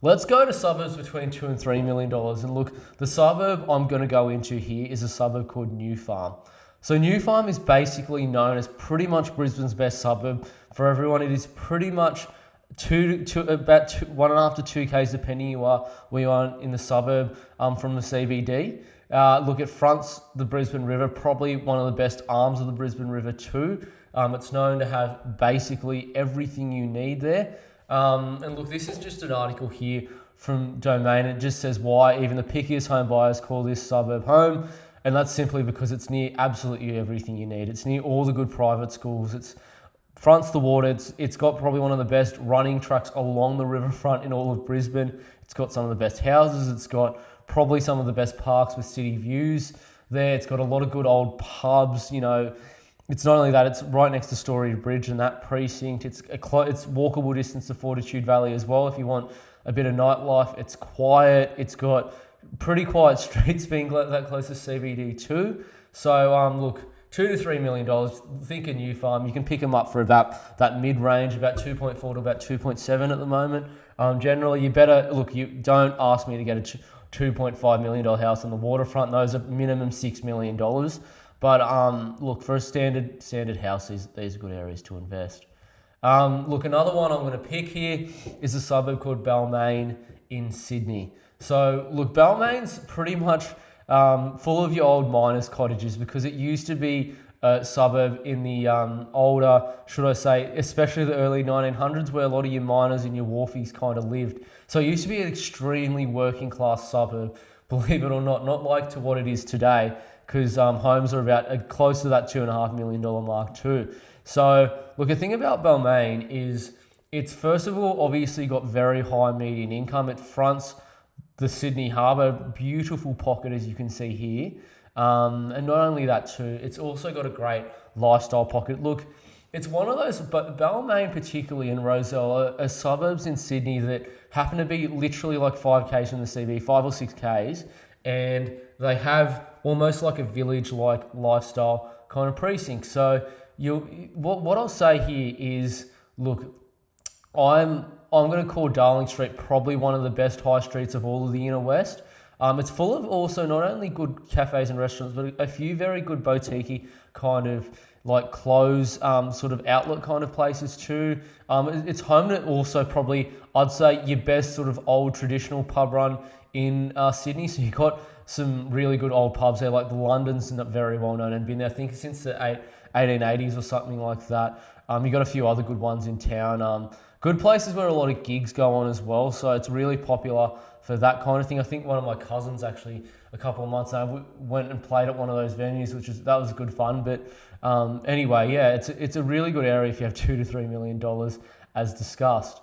Let's go to suburbs between $2 and $3 million. And look, the suburb I'm going to go into here is a suburb called New Farm. So New Farm is basically known as pretty much Brisbane's best suburb. For everyone, it is pretty much about 1.5 to 2 k's depending where you are in the suburb from the CBD. Look, it fronts the Brisbane River, probably one of the best arms of the Brisbane River too. It's known to have basically everything you need there. And look, this is just an article here from Domain. It just says why even the pickiest home buyers call this suburb home. And that's simply because it's near absolutely everything you need. It's near all the good private schools. It's fronts the water. It's got probably one of the best running tracks along the riverfront in all of Brisbane. It's got some of the best houses. It's got probably some of the best parks with city views there. It's got a lot of good old pubs, It's not only that, it's right next to Story Bridge and that precinct. It's walkable distance to Fortitude Valley as well if you want a bit of nightlife. It's quiet. It's got pretty quiet streets being that close to CBD too. So look, $2 to $3 million. Think a New Farm. You can pick them up for about that mid-range, about 2.4 to about 2.7 at the moment. Generally, you don't ask me to get a $2.5 million house on the waterfront. Those are minimum $6 million. But look, for a standard house, these are good areas to invest. Look, another one I'm going to pick here is a suburb called Balmain in Sydney. So look, Balmain's pretty much full of your old miners' cottages because it used to be a suburb in the older, should I say, especially the early 1900s where a lot of your miners and your wharfies kind of lived. So it used to be an extremely working class suburb, believe it or not like to what it is today, because homes are about close to that $2.5 million mark too. So look, the thing about Balmain is it's first of all obviously got very high median income. It fronts the Sydney Harbour, beautiful pocket as you can see here. And not only that too, it's also got a great lifestyle pocket. Look, it's one of those, but Balmain particularly and Rozelle are suburbs in Sydney that happen to be literally like 5 k's from the CBD, 5 or 6 k's, and they have almost like a village-like lifestyle kind of precinct. So what I'll say here is, look, I'm going to call Darling Street probably one of the best high streets of all of the inner west. It's full of also not only good cafes and restaurants, but a few very good boutique kind of like clothes sort of outlet kind of places too. It's home to also probably, I'd say, your best sort of old traditional pub run in Sydney. So you've got some really good old pubs there, like the London's not very well known and been there, I think, since the 1880s or something like that. You've got a few other good ones in town. Good places where a lot of gigs go on as well. So it's really popular for that kind of thing. I think one of my cousins actually a couple of months ago went and played at one of those venues, that was good fun. But anyway, yeah, it's a really good area if you have $2 to $3 million as discussed.